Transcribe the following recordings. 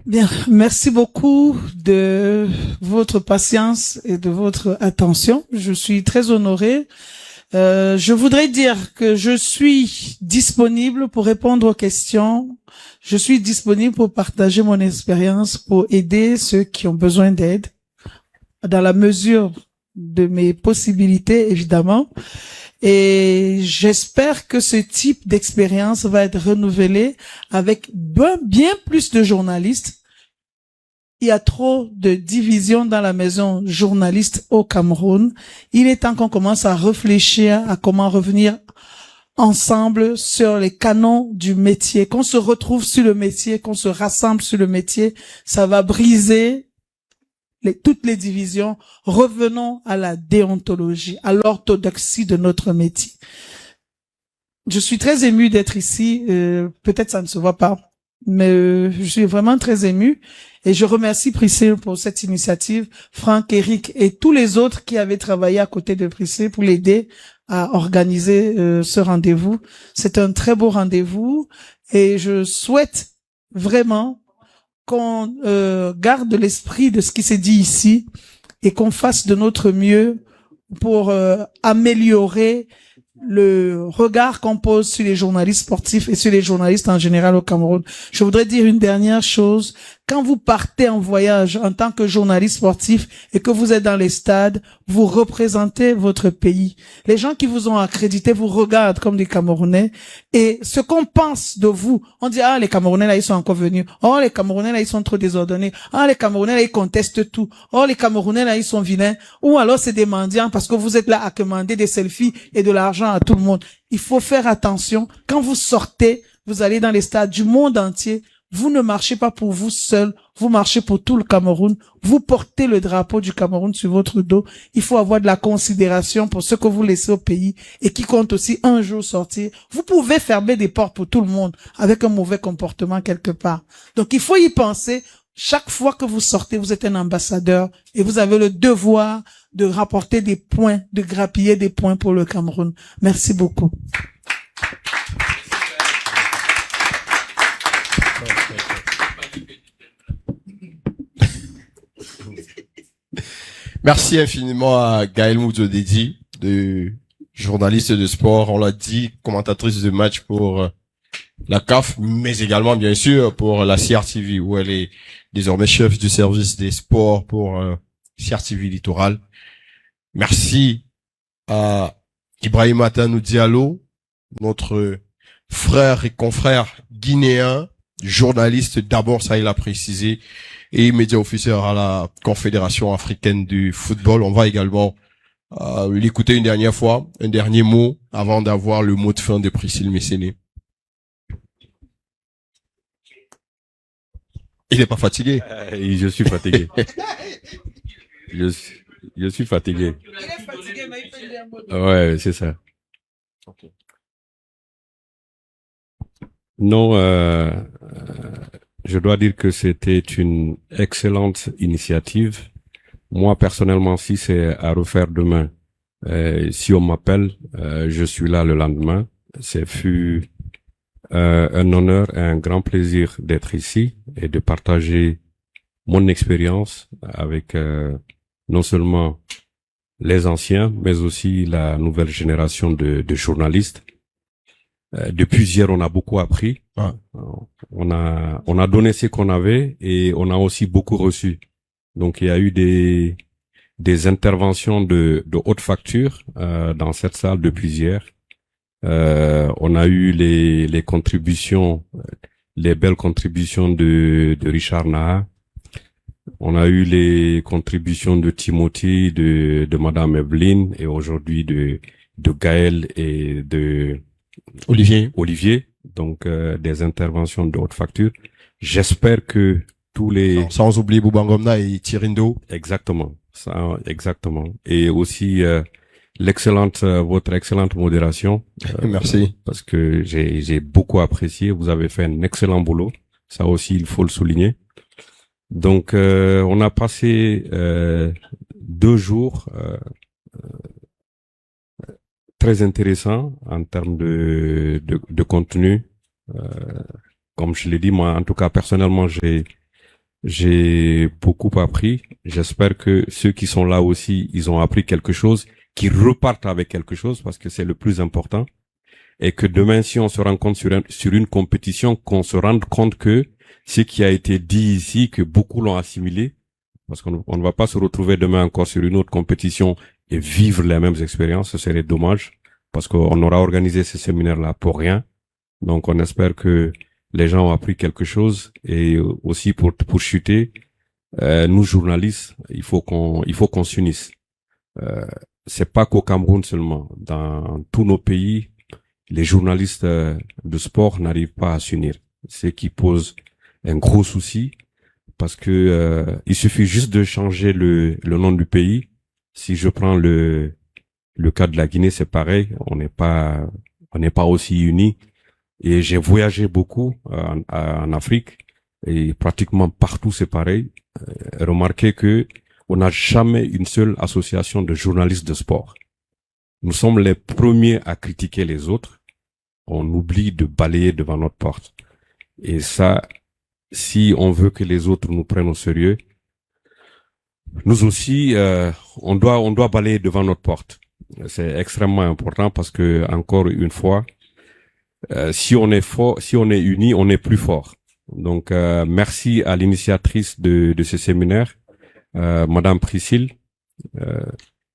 Bien, merci beaucoup de votre patience et de votre attention. Je suis très honorée. Je voudrais dire que je suis disponible pour répondre aux questions. Je suis disponible pour partager mon expérience, pour aider ceux qui ont besoin d'aide, dans la mesure de mes possibilités, évidemment. Et j'espère que ce type d'expérience va être renouvelé avec bien plus de journalistes. Il y a trop de divisions dans la maison journaliste au Cameroun. Il est temps qu'on commence à réfléchir à comment revenir ensemble sur les canons du métier, qu'on se retrouve sur le métier, qu'on se rassemble sur le métier. Ça va briser toutes les divisions. Revenons à la déontologie, à l'orthodoxie de notre métier. Je suis très émue d'être ici. Peut-être ça ne se voit pas, mais je suis vraiment très émue. Et je remercie Priscille pour cette initiative, Franck, Eric et tous les autres qui avaient travaillé à côté de Priscille pour l'aider à organiser ce rendez-vous. C'est un très beau rendez-vous et je souhaite vraiment qu'on garde l'esprit de ce qui s'est dit ici et qu'on fasse de notre mieux pour améliorer le regard qu'on pose sur les journalistes sportifs et sur les journalistes en général au Cameroun. Je voudrais dire une dernière chose. Quand vous partez en voyage en tant que journaliste sportif et que vous êtes dans les stades, vous représentez votre pays. Les gens qui vous ont accrédité vous regardent comme des Camerounais et ce qu'on pense de vous, on dit, ah, les Camerounais là, ils sont encore venus. Oh, les Camerounais là, ils sont trop désordonnés. Ah, les Camerounais là, ils contestent tout. Oh, les Camerounais là, ils sont vilains. Ou alors c'est des mendiants parce que vous êtes là à commander des selfies et de l'argent à tout le monde. Il faut faire attention. Quand vous sortez, vous allez dans les stades du monde entier. Vous ne marchez pas pour vous seul, vous marchez pour tout le Cameroun. Vous portez le drapeau du Cameroun sur votre dos. Il faut avoir de la considération pour ce que vous laissez au pays et qui compte aussi un jour sortir. Vous pouvez fermer des portes pour tout le monde avec un mauvais comportement quelque part. Donc il faut y penser. Chaque fois que vous sortez, vous êtes un ambassadeur et vous avez le devoir de rapporter des points, de grappiller des points pour le Cameroun. Merci beaucoup. Merci infiniment à Gaël Moudjodedi, journaliste de sport, on l'a dit, commentatrice de match pour la CAF, mais également bien sûr pour la CRTV, où elle est désormais chef du service des sports pour CRTV Littoral. Merci à Ibrahim Atanou Diallo, notre frère et confrère guinéen, journaliste d'abord, ça il a précisé, et média officiel à la Confédération africaine du football. On va également l'écouter une dernière fois, un dernier mot avant d'avoir le mot de fin de Priscille Messéné. Il n'est pas fatigué. Je suis fatigué. je suis fatigué. Il est fatigué, mais il peut dire un mot de... Ouais, c'est ça. Okay. Non, je dois dire que c'était une excellente initiative. Moi, personnellement, si c'est à refaire demain, si on m'appelle, je suis là le lendemain. C'est fut un honneur et un grand plaisir d'être ici et de partager mon expérience avec non seulement les anciens, mais aussi la nouvelle génération de journalistes. Depuis hier, on a beaucoup appris. Ouais. On a donné ce qu'on avait et on a aussi beaucoup reçu. Donc, il y a eu des interventions de haute facture dans cette salle depuis hier. On a eu les contributions, les belles contributions de Richard Naha. On a eu les contributions de Timothy, de Madame Evelyne et aujourd'hui de Gaël et de Olivier. Donc des interventions de haute facture. J'espère que tous les... Sans oublier Boubangomna et Tirindo. Exactement. Ça, exactement. Et aussi votre excellente modération. Merci. Parce que j'ai beaucoup apprécié. Vous avez fait un excellent boulot. Ça aussi, il faut le souligner. Donc, on a passé 2 jours très intéressants en termes de contenu. Comme je l'ai dit, moi, en tout cas, personnellement, j'ai J'ai beaucoup appris. J'espère que ceux qui sont là aussi, ils ont appris quelque chose, qu'ils repartent avec quelque chose parce que c'est le plus important. Et que demain, si on se rencontre sur une compétition, qu'on se rende compte que ce qui a été dit ici, que beaucoup l'ont assimilé, parce qu'on ne va pas se retrouver demain encore sur une autre compétition et vivre les mêmes expériences, ce serait dommage, parce qu'on aura organisé ces séminaires-là pour rien. Donc, on espère que les gens ont appris quelque chose et aussi pour chuter, nous journalistes, il faut qu'on s'unisse. C'est pas qu'au Cameroun seulement, dans tous nos pays, les journalistes de sport n'arrivent pas à s'unir. Ce qui pose un gros souci parce que il suffit juste de changer le nom du pays. Si je prends le cas de la Guinée, c'est pareil, on n'est pas aussi unis. Et j'ai voyagé beaucoup en Afrique et pratiquement partout c'est pareil. Remarquez que on n'a jamais une seule association de journalistes de sport. Nous sommes les premiers à critiquer les autres. On oublie de balayer devant notre porte. Et ça, si on veut que les autres nous prennent au sérieux, nous aussi, on doit balayer devant notre porte. C'est extrêmement important parce que, encore une fois, si on est fort, si on est unis, on est plus fort. Donc, merci à l'initiatrice de ce séminaire, Madame Priscille,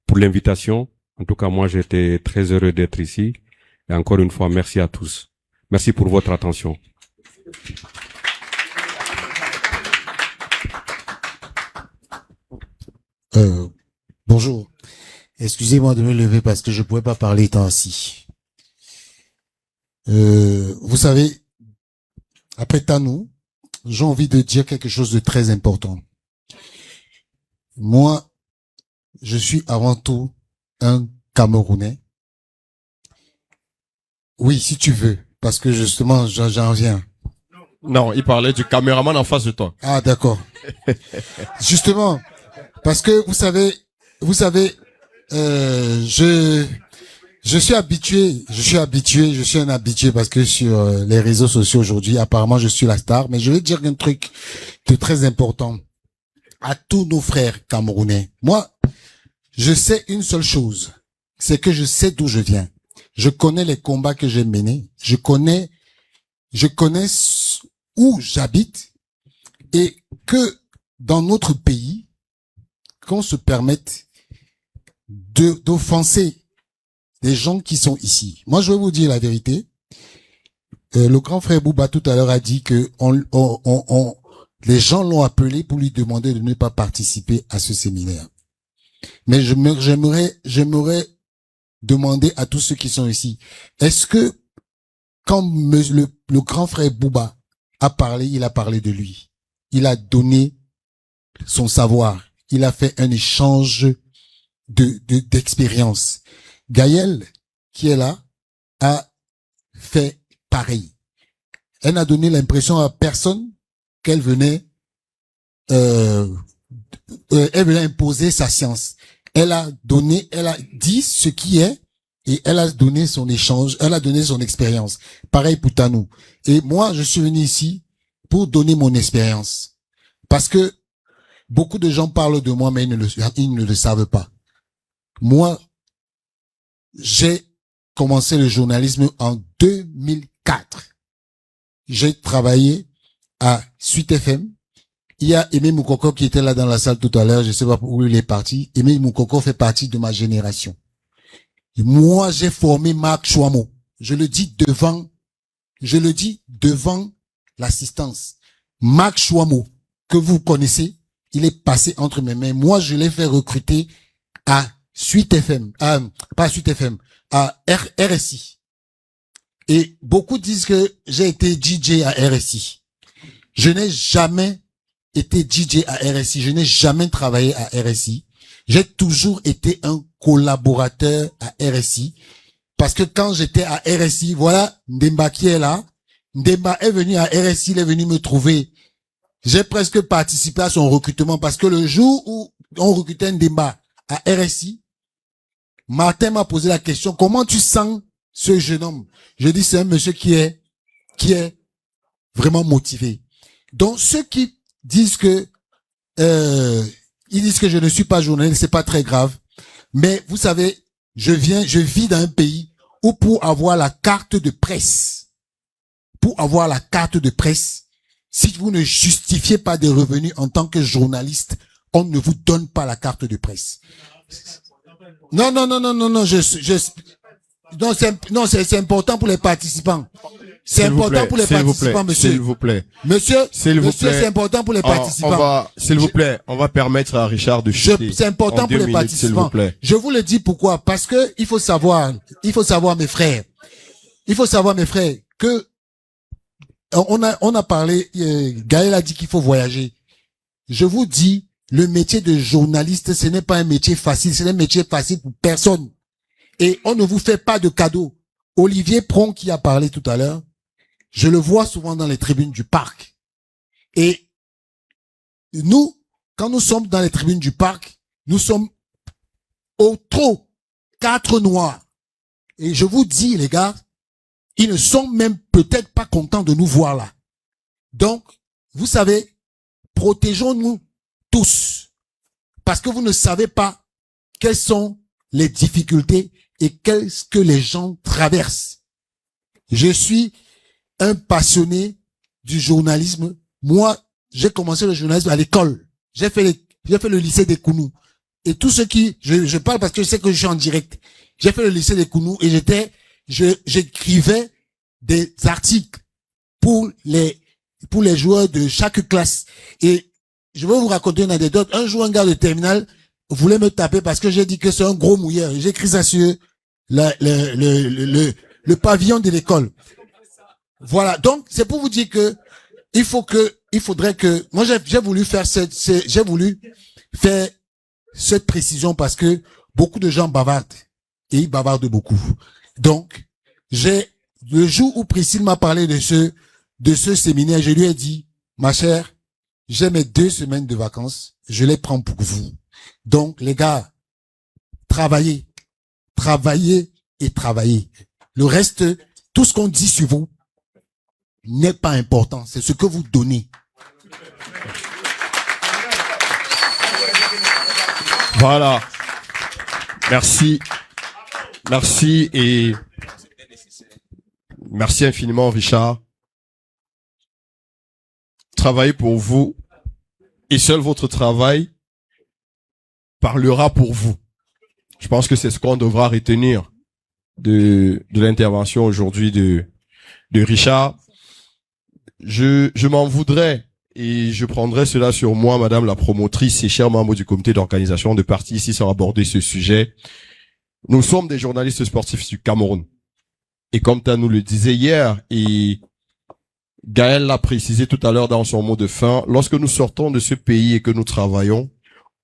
pour l'invitation. En tout cas, moi, j'étais très heureux d'être ici. Et encore une fois, merci à tous. Merci pour votre attention. Bonjour. Excusez-moi de me lever parce que je pouvais pas parler tant ainsi. Vous savez, après Tanou, j'ai envie de dire quelque chose de très important. Moi, je suis avant tout un Camerounais. Oui, si tu veux, parce que justement, j'en viens. Non, il parlait du caméraman en face de toi. Ah, d'accord. Justement, parce que vous savez, je suis un habitué parce que sur les réseaux sociaux aujourd'hui, apparemment, je suis la star, mais je vais dire un truc de très important à tous nos frères camerounais. Moi, je sais une seule chose, c'est que je sais d'où je viens. Je connais les combats que j'ai menés, je connais où j'habite et que dans notre pays, qu'on se permette d'offenser les gens qui sont ici. Moi, je vais vous dire la vérité. Le grand frère Bouba tout à l'heure a dit que les gens l'ont appelé pour lui demander de ne pas participer à ce séminaire. Mais j'aimerais demander à tous ceux qui sont ici, est-ce que quand le grand frère Bouba a parlé, il a parlé de lui. Il a donné son savoir. Il a fait un échange d'expérience. Gaëlle, qui est là, a fait pareil. Elle n'a donné l'impression à personne qu'elle venait imposer sa science. Elle a dit ce qui est et elle a donné son échange, elle a donné son expérience. Pareil pour Tanou. Et moi, je suis venu ici pour donner mon expérience. Parce que beaucoup de gens parlent de moi, mais ils ne le savent pas. Moi, j'ai commencé le journalisme en 2004. J'ai travaillé à Suite FM. Il y a Aimé Moukoko qui était là dans la salle tout à l'heure. Je sais pas où il est parti. Aimé Moukoko fait partie de ma génération. Et moi, j'ai formé Marc Chouamo. Je le dis devant l'assistance. Marc Chouamo, que vous connaissez, il est passé entre mes mains. Moi, je l'ai fait recruter à Suite FM, pas Suite FM, à RSI. Et beaucoup disent que j'ai été DJ à RSI. Je n'ai jamais été DJ à RSI. Je n'ai jamais travaillé à RSI. J'ai toujours été un collaborateur à RSI. Parce que quand j'étais à RSI, voilà, Ndemba qui est là. Ndemba est venu à RSI, il est venu me trouver. J'ai presque participé à son recrutement parce que le jour où on recrutait Ndemba à RSI, Martin m'a posé la question, comment tu sens ce jeune homme? Je dis, c'est un monsieur qui est vraiment motivé. Donc, ceux qui disent que ils disent que je ne suis pas journaliste, c'est pas très grave. Mais vous savez, je vis dans un pays où pour avoir la carte de presse, si vous ne justifiez pas des revenus en tant que journaliste, on ne vous donne pas la carte de presse. Non, c'est important pour les participants. C'est important pour les participants, monsieur. S'il vous plaît. Monsieur, c'est important pour les participants. S'il vous plaît, on va permettre à Richard de chuter. C'est important pour les participants. S'il vous plaît. Je vous le dis pourquoi. Parce que il faut savoir mes frères, que on a parlé, Gaël a dit qu'il faut voyager. Je vous dis, le métier de journaliste, ce n'est pas un métier facile, c'est un métier facile pour personne. Et on ne vous fait pas de cadeaux. Olivier Pron qui a parlé tout à l'heure, je le vois souvent dans les tribunes du parc. Et nous, quand nous sommes dans les tribunes du parc, nous sommes au trop 4 noirs. Et je vous dis, les gars, ils ne sont même peut-être pas contents de nous voir là. Donc, vous savez, protégeons-nous tous. Parce que vous ne savez pas quelles sont les difficultés et qu'est-ce que les gens traversent. Je suis un passionné du journalisme. Moi, j'ai commencé le journalisme à l'école. J'ai fait le lycée des Kounou. Et tous ceux qui, je parle parce que je sais que je suis en direct. J'ai fait le lycée des Kounou et j'écrivais des articles pour les joueurs de chaque classe. Et je vais vous raconter une anecdote. Un jour, un gars de terminale voulait me taper parce que j'ai dit que c'est un gros mouilleur. J'ai écrit ça sur le pavillon de l'école. Voilà. Donc, c'est pour vous dire que moi, j'ai voulu faire cette précision parce que beaucoup de gens bavardent et ils bavardent beaucoup. Donc, le jour où Priscille m'a parlé de ce séminaire, je lui ai dit, ma chère, j'ai mes 2 semaines de vacances, je les prends pour vous. Donc, les gars, travaillez et travaillez. Le reste, tout ce qu'on dit sur vous n'est pas important. C'est ce que vous donnez. Voilà. Merci et merci infiniment, Richard. Travaillez pour vous et seul votre travail parlera pour vous. Je pense que c'est ce qu'on devra retenir de l'intervention aujourd'hui de Richard. Je m'en voudrais et je prendrai cela sur moi, madame la promotrice et chers membres du comité d'organisation de partis ici sans aborder ce sujet. Nous sommes des journalistes sportifs du Cameroun. Et comme tu nous le disais hier, et Gaël l'a précisé tout à l'heure dans son mot de fin, lorsque nous sortons de ce pays et que nous travaillons,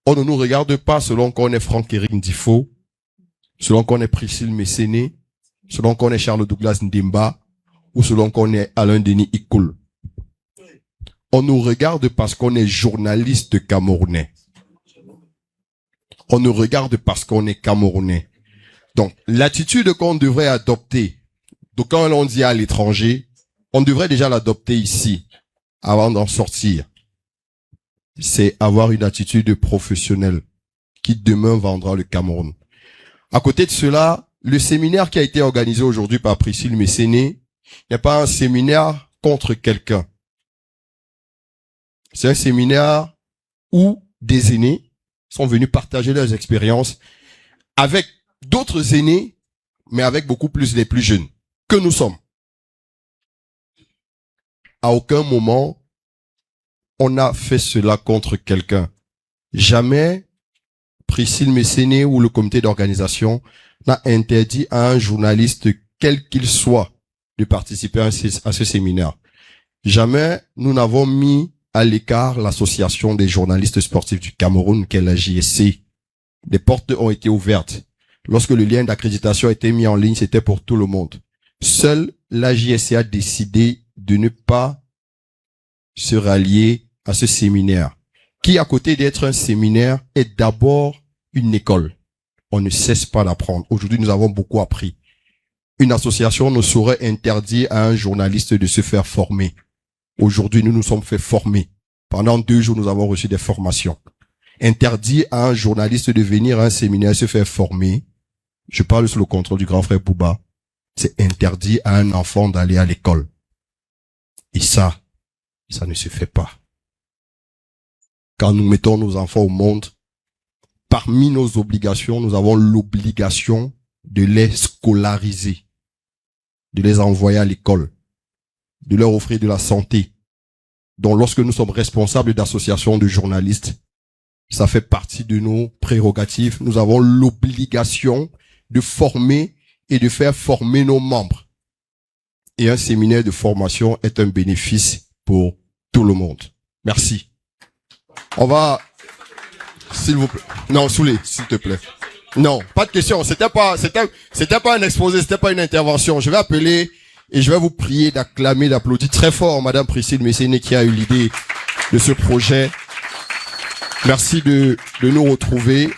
on ne nous regarde pas selon qu'on est Franck-Éric Ndifo, selon qu'on est Priscille Messéné, selon qu'on est Charles Douglas Ndimba, ou selon qu'on est Alain Denis Ikoul. On nous regarde parce qu'on est journaliste camerounais. On nous regarde parce qu'on est camerounais. Donc, l'attitude qu'on devrait adopter, donc quand on dit à l'étranger, on devrait déjà l'adopter ici, avant d'en sortir. C'est avoir une attitude professionnelle qui demain vendra le Cameroun. À côté de cela, le séminaire qui a été organisé aujourd'hui par Priscille Messéné n'est pas un séminaire contre quelqu'un. C'est un séminaire où des aînés sont venus partager leurs expériences avec d'autres aînés, mais avec beaucoup plus les plus jeunes que nous sommes. À aucun moment, on n'a fait cela contre quelqu'un. Jamais Priscille Messéné ou le comité d'organisation n'a interdit à un journaliste, quel qu'il soit, de participer à ce séminaire. Jamais nous n'avons mis à l'écart l'association des journalistes sportifs du Cameroun, qu'est la JSC. Les portes ont été ouvertes. Lorsque le lien d'accréditation a été mis en ligne, c'était pour tout le monde. Seule la JSC a décidé de ne pas se rallier à ce séminaire, qui, à côté d'être un séminaire, est d'abord une école. On ne cesse pas d'apprendre. Aujourd'hui, nous avons beaucoup appris. Une association ne saurait interdire à un journaliste de se faire former. Aujourd'hui, nous nous sommes fait former Pendant 2 jours, nous avons reçu des formations. Interdit à un journaliste de venir à un séminaire se faire former. Je parle sous le contrôle du grand frère Bouba. C'est interdit à un enfant d'aller à l'école. Et ça ne se fait pas. Quand nous mettons nos enfants au monde, parmi nos obligations, nous avons l'obligation de les scolariser, de les envoyer à l'école, de leur offrir de la santé. Donc lorsque nous sommes responsables d'associations de journalistes, ça fait partie de nos prérogatives. Nous avons l'obligation de former et de faire former nos membres. Et un séminaire de formation est un bénéfice pour tout le monde. Merci. On va, s'il vous plaît. Non, Soulé, s'il te plaît. Non, pas de question. C'était pas un exposé, c'était pas une intervention. Je vais appeler et je vais vous prier d'acclamer, d'applaudir très fort Madame Priscille Messéné qui a eu l'idée de ce projet. Merci de nous retrouver.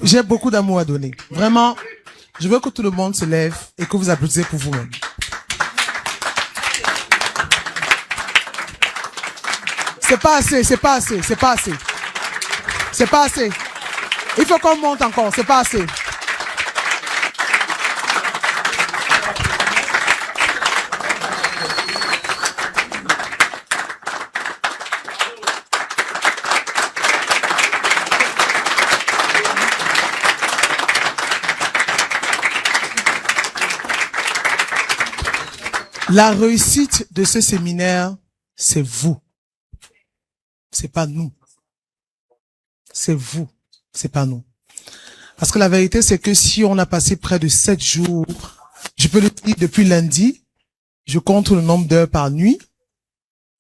J'ai beaucoup d'amour à donner. Vraiment, je veux que tout le monde se lève et que vous applaudissez pour vous-même. C'est pas assez, c'est pas assez, c'est pas assez. C'est pas assez. Il faut qu'on monte encore, c'est pas assez. La réussite de ce séminaire, c'est vous. C'est pas nous. C'est vous. C'est pas nous. Parce que la vérité, c'est que si on a passé près de 7 jours, je peux le dire depuis lundi, je compte le nombre d'heures par nuit,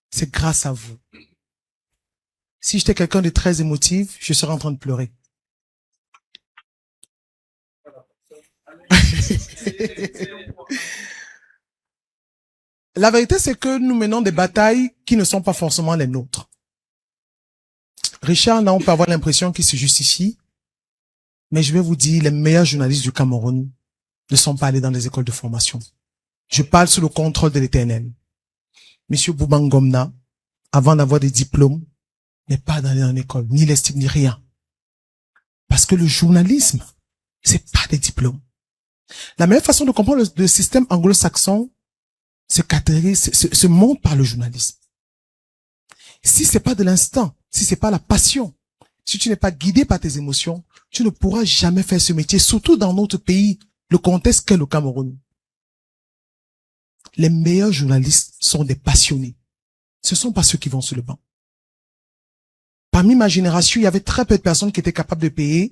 c'est grâce à vous. Si j'étais quelqu'un de très émotif, je serais en train de pleurer. La vérité, c'est que nous menons des batailles qui ne sont pas forcément les nôtres. Richard, là, on peut avoir l'impression qu'il se justifie, mais je vais vous dire, les meilleurs journalistes du Cameroun ne sont pas allés dans les écoles de formation. Je parle sous le contrôle de l'Éternel. Monsieur Boubangomna, avant d'avoir des diplômes, n'est pas allé dans l'école, ni l'estime, ni rien. Parce que le journalisme, c'est pas des diplômes. La meilleure façon de comprendre le système anglo-saxon, se montre par le journalisme. Si c'est pas de l'instinct, si c'est pas la passion, si tu n'es pas guidé par tes émotions, tu ne pourras jamais faire ce métier, surtout dans notre pays, le contexte qu'est le Cameroun. Les meilleurs journalistes sont des passionnés. Ce sont pas ceux qui vont sur le banc. Parmi ma génération, il y avait très peu de personnes qui étaient capables de payer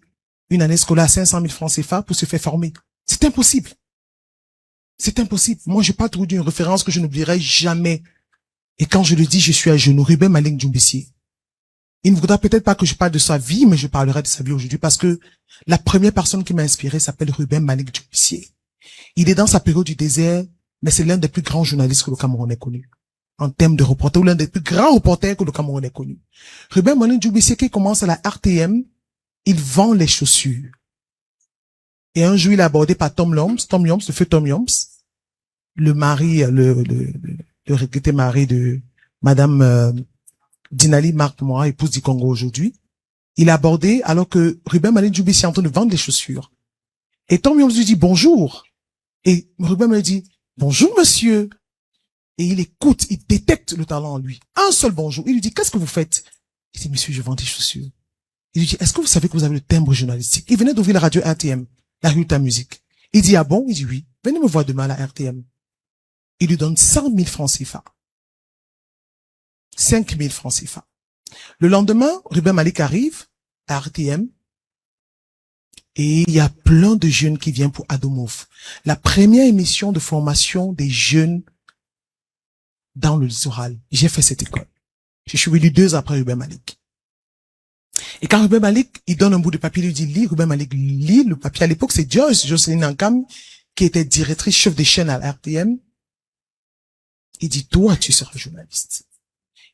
une année scolaire à 500 000 francs CFA pour se faire former. C'est impossible. C'est impossible. Moi, je parle toujours d'une référence que je n'oublierai jamais. Et quand je le dis, je suis à genoux. Ruben Malik Djoumbissi. Il ne voudra peut-être pas que je parle de sa vie, mais je parlerai de sa vie aujourd'hui parce que la première personne qui m'a inspiré s'appelle Ruben Malik Djoumbissi. Il est dans sa période du désert, mais c'est l'un des plus grands journalistes que le Cameroun ait connu. En termes de reporter, ou l'un des plus grands reporters que le Cameroun ait connu. Ruben Malik Djoumbissi, qui commence à la RTM, il vend les chaussures. Et un jour, il est abordé par Tom Yoms, le feu Tom Yoms, le mari, le regretté mari de Madame Dinali Marc Moura, épouse du Congo aujourd'hui. Il est abordé alors que Ruben Malik Djoumbissi est en train de vendre des chaussures. Et Tom Yoms lui dit bonjour. Et Ruben Malik dit bonjour monsieur. Et il écoute, il détecte le talent en lui. Un seul bonjour. Il lui dit qu'est-ce que vous faites? Il dit monsieur, je vends des chaussures. Il lui dit est-ce que vous savez que vous avez le timbre journalistique? Il venait d'ouvrir la radio RTM. La rue de ta musique. Il dit, ah bon? Il dit oui. Venez me voir demain à la RTM. Il lui donne 100 000 francs CFA. 5 000 francs CFA. Le lendemain, Ruben Malik arrive à RTM et il y a plein de jeunes qui viennent pour Adomov. La première émission de formation des jeunes dans le littoral. J'ai fait cette école. Je suis venu 2 ans après Ruben Malik. Et quand Ruben Malik, il donne un bout de papier, il lui dit, lis, Ruben Malik lit le papier. À l'époque, c'est Jocelyne Ankam, qui était directrice chef de chaîne à RTM. Il dit, toi, tu seras journaliste.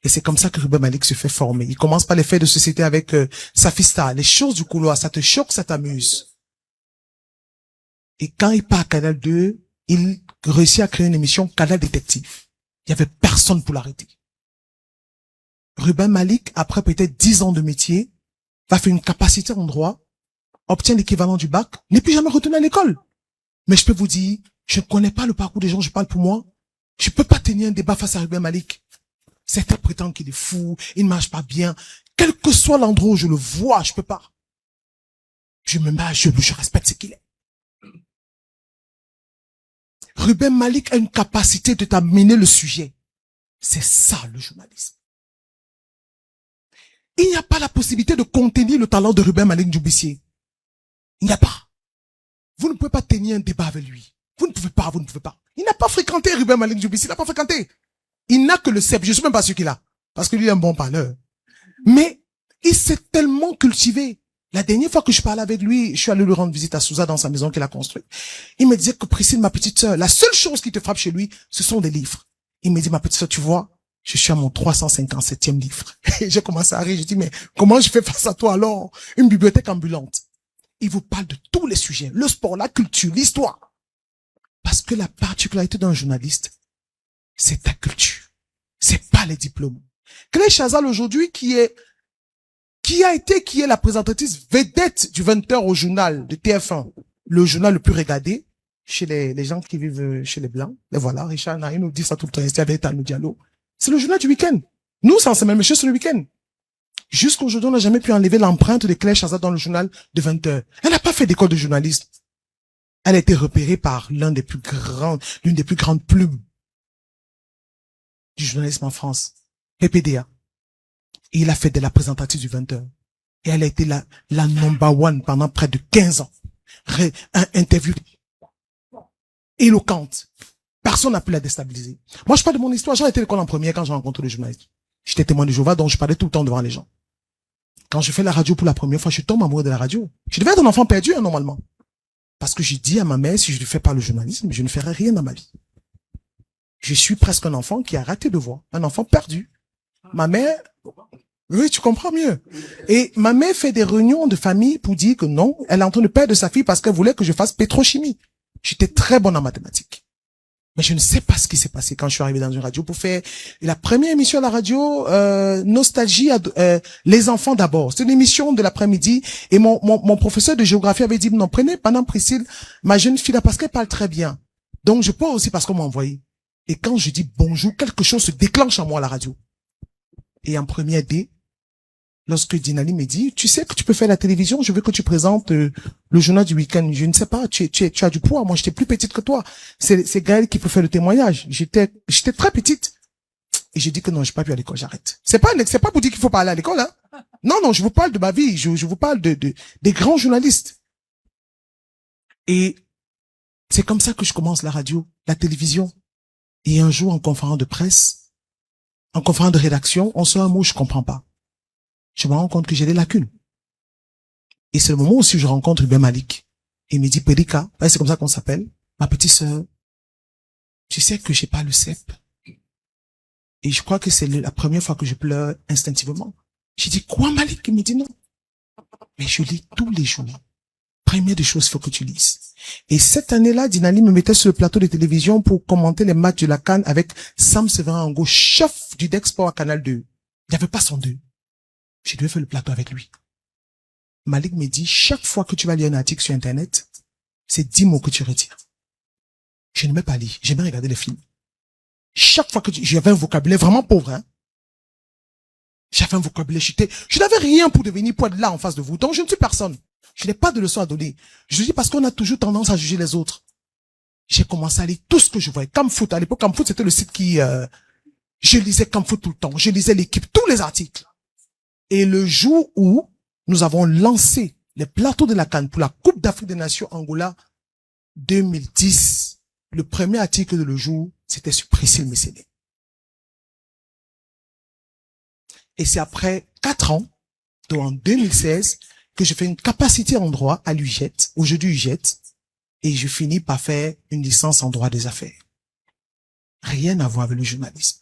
Et c'est comme ça que Ruben Malik se fait former. Il commence par les faits de société avec Safista, les choses du couloir, ça te choque, ça t'amuse. Et quand il part à Canal 2, il réussit à créer une émission Canal Détective. Il y avait personne pour l'arrêter. Ruben Malik, après peut-être 10 ans de métier, va faire une capacité en droit, obtient l'équivalent du bac, n'est plus jamais retourné à l'école. Mais je peux vous dire, je ne connais pas le parcours des gens, je parle pour moi. Je peux pas tenir un débat face à Ruben Malik. Certains prétendent qu'il est fou, il ne marche pas bien. Quel que soit l'endroit où je le vois, je peux pas. Je me mets à genoux, je respecte ce qu'il est. Ruben Malik a une capacité de t'amener le sujet. C'est ça le journalisme. Il n'y a pas la possibilité de contenir le talent de Ruben Malik Djoubissier. Il n'y a pas. Vous ne pouvez pas tenir un débat avec lui. Vous ne pouvez pas. Il n'a pas fréquenté Ruben Malik Djoubissier, il n'a pas fréquenté. Il n'a que le CEP, je ne suis même pas sûr qu'il a. Parce que lui est un bon parleur. Mais il s'est tellement cultivé. La dernière fois que je parlais avec lui, je suis allé lui rendre visite à Souza dans sa maison qu'il a construite. Il me disait que Priscille, ma petite sœur, la seule chose qui te frappe chez lui, ce sont des livres. Il me dit, ma petite sœur, tu vois, je suis à mon 357e livre. Et j'ai commencé à rire. J'ai dit, mais comment je fais face à toi alors? Une bibliothèque ambulante. Il vous parle de tous les sujets. Le sport, la culture, l'histoire. Parce que la particularité d'un journaliste, c'est ta culture. C'est pas les diplômes. Claire Chazal aujourd'hui qui est la présentatrice vedette du 20h au journal de TF1, le journal le plus regardé chez les gens qui vivent chez les Blancs. Et voilà, Richard Naïm nous dit ça tout le temps, il avec Tano Diallo. C'est le journal du week-end. Nous, c'est même chose sur le week-end. Jusqu'à aujourd'hui, on n'a jamais pu enlever l'empreinte de Claire Chazal dans le journal de 20h. Elle n'a pas fait d'école de journalisme. Elle a été repérée par l'une des plus grandes plumes du journalisme en France, PPDA. Et il a fait de la présentatrice du 20h. Et elle a été la number one pendant près de 15 ans. Interview éloquente. Personne n'a pu la déstabiliser. Moi, je parle de mon histoire. J'ai été à l'école en première quand j'ai rencontré le journaliste. J'étais témoin de Jéhovah, donc je parlais tout le temps devant les gens. Quand je fais la radio pour la première fois, je tombe amoureux de la radio. Je devais être un enfant perdu, normalement. Parce que j'ai dit à ma mère, si je ne fais pas le journalisme, je ne ferai rien dans ma vie. Je suis presque un enfant qui a raté de voix. Un enfant perdu. Ma mère, oui, tu comprends mieux. Et ma mère fait des réunions de famille pour dire que non, elle est en train de perdre sa fille parce qu'elle voulait que je fasse pétrochimie. J'étais très bonne en mathématiques. Mais je ne sais pas ce qui s'est passé quand je suis arrivé dans une radio pour faire la première émission à la radio, Nostalgie, les enfants d'abord. C'est une émission de l'après-midi et mon professeur de géographie avait dit, non, prenez pendant Priscille, ma jeune fille là, parce qu'elle parle très bien. Donc je peux aussi parce qu'on m'a envoyé. Et quand je dis bonjour, quelque chose se déclenche en moi à la radio. Et en première D, lorsque Dinali me dit, tu sais que tu peux faire la télévision, je veux que tu présentes le journal du week-end. Je ne sais pas, tu as du poids. Moi, j'étais plus petite que toi. C'est Gaël qui peut faire le témoignage. J'étais très petite. Et j'ai dit que non, je ne vais pas plus à l'école, j'arrête. C'est pas pour dire qu'il faut pas aller à l'école, hein. Non, je vous parle de ma vie. Je vous parle des grands journalistes. Et c'est comme ça que je commence la radio, la télévision. Et un jour, en conférence de presse, en conférence de rédaction, on sort un mot, je comprends pas. Je me rends compte que j'ai des lacunes. Et c'est le moment où je rencontre Ruben Malik. Il me dit, Perika, c'est comme ça qu'on s'appelle, ma petite sœur, tu sais que j'ai pas le CEP. Et je crois que c'est la première fois que je pleure instinctivement. J'ai dit, quoi, Malik? Il me dit non. Mais je lis tous les jours. Première des choses, il faut que tu lises. Et cette année-là, Dinali me mettait sur le plateau de télévision pour commenter les matchs de la CAN avec Sam Séverin Ango, chef du Dexport à Canal 2. Il n'y avait pas son 2. Je devais faire le plateau avec lui. Malik me dit, chaque fois que tu vas lire un article sur Internet, c'est 10 mots que tu retires. Je n'aimais pas lire, j'aimais regarder les films. Chaque fois que j'avais un vocabulaire vraiment pauvre, hein. J'avais un vocabulaire, je n'avais rien pour devenir poète là en face de vous. Donc je ne suis personne. Je n'ai pas de leçon à donner. Je dis parce qu'on a toujours tendance à juger les autres. J'ai commencé à lire tout ce que je voyais. Camfoot, à l'époque, Camfoot, c'était le site qui, je lisais Camfoot tout le temps. Je lisais l'équipe, tous les articles. Et le jour où nous avons lancé les plateaux de la CAN pour la Coupe d'Afrique des Nations Angola 2010, le premier article de le jour, c'était sur Priscille Messéné. Et c'est après 4 ans, donc en 2016, que je fais une capacité en droit à l'UJET, aujourd'hui UJET, et je finis par faire une licence en droit des affaires. Rien à voir avec le journalisme.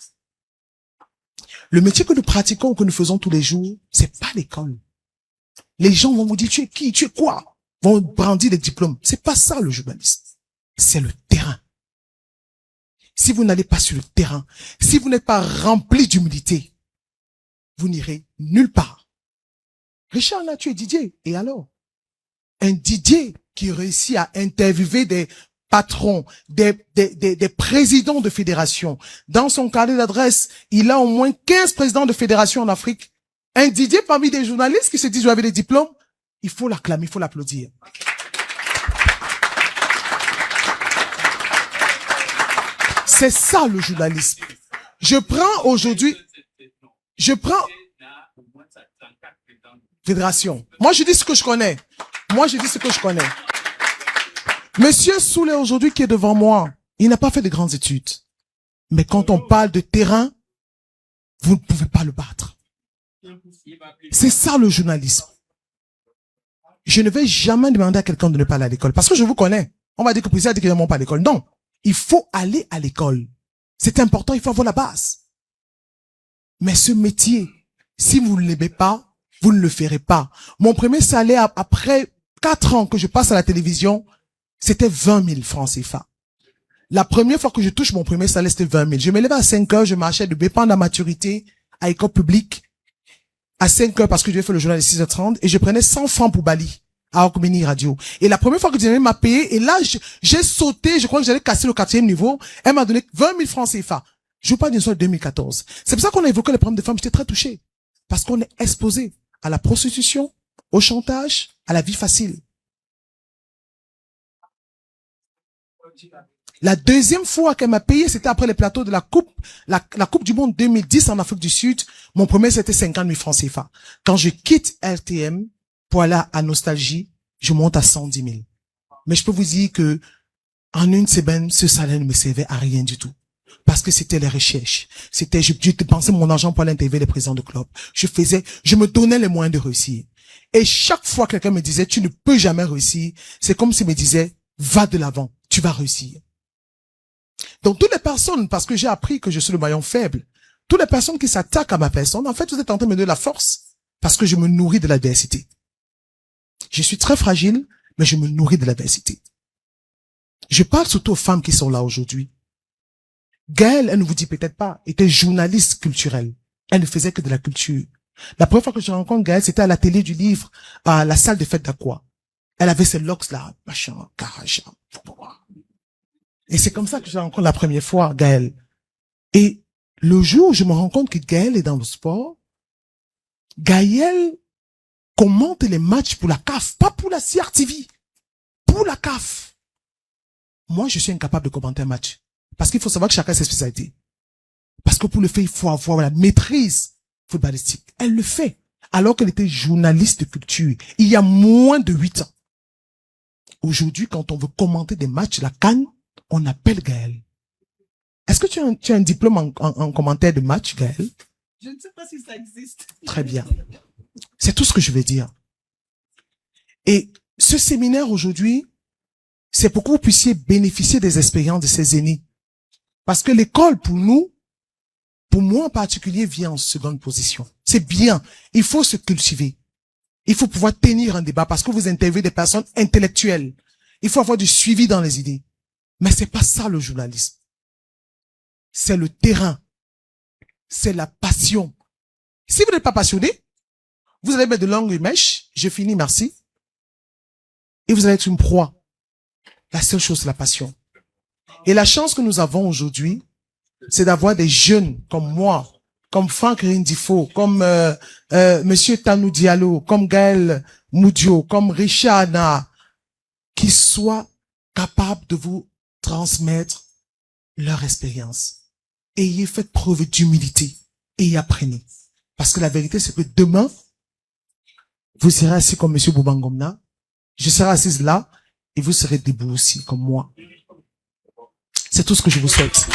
Le métier que nous pratiquons, que nous faisons tous les jours, c'est pas l'école. Les gens vont vous dire, tu es qui, tu es quoi? vont brandir des diplômes. C'est pas ça le journalisme. C'est le terrain. Si vous n'allez pas sur le terrain, si vous n'êtes pas rempli d'humilité, vous n'irez nulle part. Richard là, tu es Didier. Et alors? Un Didier qui réussit à interviewer des patrons, des présidents de fédérations. Dans son carnet d'adresse, il a au moins 15 présidents de fédérations en Afrique. Un Didier parmi des journalistes qui se disent, vous avez des diplômes, il faut l'acclamer, il faut l'applaudir. C'est ça le journalisme. Je prends fédération. Moi, je dis ce que je connais. Monsieur Soulet, aujourd'hui, qui est devant moi, il n'a pas fait de grandes études. Mais quand on parle de terrain, vous ne pouvez pas le battre. C'est ça le journalisme. Je ne vais jamais demander à quelqu'un de ne pas aller à l'école. Parce que je vous connais. On va dire que le président a dit qu'il ne va pas à l'école. Non. Il faut aller à l'école. C'est important, il faut avoir la base. Mais ce métier, si vous ne l'aimez pas, vous ne le ferez pas. Mon premier salaire, après 4 ans que je passe à la télévision, c'était 20 000 francs CFA. La première fois que je touche mon premier salaire, c'était 20 000. Je me levais à 5 heures, je marchais de Bépan à Maturité, à école publique, à 5 heures parce que je devais faire le journal de 6h30, et je prenais 100 francs pour Bali, à Okmeni Radio. Et la première fois que Dynamique m'a payé, et là, j'ai sauté, je crois que j'allais casser le 4e niveau, elle m'a donné 20 000 francs CFA. Je vous parle d'une histoire de 2014. C'est pour ça qu'on a évoqué les problèmes des femmes, j'étais très touché. Parce qu'on est exposé à la prostitution, au chantage, à la vie facile. La deuxième fois qu'elle m'a payé, c'était après les plateaux de la Coupe du Monde 2010 en Afrique du Sud. Mon premier, c'était 50 000 francs CFA. Quand je quitte RTM pour aller à Nostalgie, je monte à 110 000. Mais je peux vous dire que, en une semaine, ce salaire ne me servait à rien du tout. Parce que c'était les recherches. Je dépensais mon argent pour aller interviewer les présidents de club. Je me donnais les moyens de réussir. Et chaque fois que quelqu'un me disait, tu ne peux jamais réussir, c'est comme s'il me disait, va de l'avant, tu vas réussir. Donc, toutes les personnes, parce que j'ai appris que je suis le maillon faible, toutes les personnes qui s'attaquent à ma personne, en fait, vous êtes en train de me donner la force, parce que je me nourris de l'adversité. Je suis très fragile, mais je me nourris de l'adversité. Je parle surtout aux femmes qui sont là aujourd'hui. Gaëlle, elle ne vous dit peut-être pas, était journaliste culturelle. Elle ne faisait que de la culture. La première fois que je rencontre Gaëlle, c'était à la télé du livre, à la salle de fête d'Aqua. Elle avait ses locks là, machin, caracha. Et c'est comme ça que je la rencontre la première fois, Gaëlle. Et le jour où je me rends compte que Gaëlle est dans le sport, Gaëlle commente les matchs pour la CAF, pas pour la CRTV, pour la CAF. Moi, je suis incapable de commenter un match. Parce qu'il faut savoir que chacun a ses spécialités. Parce que pour le faire, il faut avoir la maîtrise footballistique. Elle le fait. Alors qu'elle était journaliste de culture, il y a moins de 8 ans. Aujourd'hui, quand on veut commenter des matchs, la CAN, on appelle Gaëlle. Est-ce que tu as un diplôme en commentaire de match, Gaëlle? Je ne sais pas si ça existe. Très bien. C'est tout ce que je vais dire. Et ce séminaire aujourd'hui, c'est pour que vous puissiez bénéficier des expériences de ces aînés. Parce que l'école, pour nous, pour moi en particulier, vient en seconde position. C'est bien. Il faut se cultiver. Il faut pouvoir tenir un débat parce que vous interviewez des personnes intellectuelles. Il faut avoir du suivi dans les idées. Mais c'est pas ça le journalisme. C'est le terrain. C'est la passion. Si vous n'êtes pas passionné, vous allez mettre de longues mèches. Je finis, merci. Et vous allez être une proie. La seule chose, c'est la passion. Et la chance que nous avons aujourd'hui, c'est d'avoir des jeunes comme moi, comme Franck Rindifo, comme Monsieur Tanou Diallo, comme Gaël Moudio, comme Richard Na, qui soient capables de vous transmettre leur expérience. Ayez fait preuve d'humilité et apprenez. Parce que la vérité, c'est que demain, vous serez assis comme Monsieur Boubangomna, je serai assise là, et vous serez debout aussi, comme moi. C'est tout ce que je vous souhaite.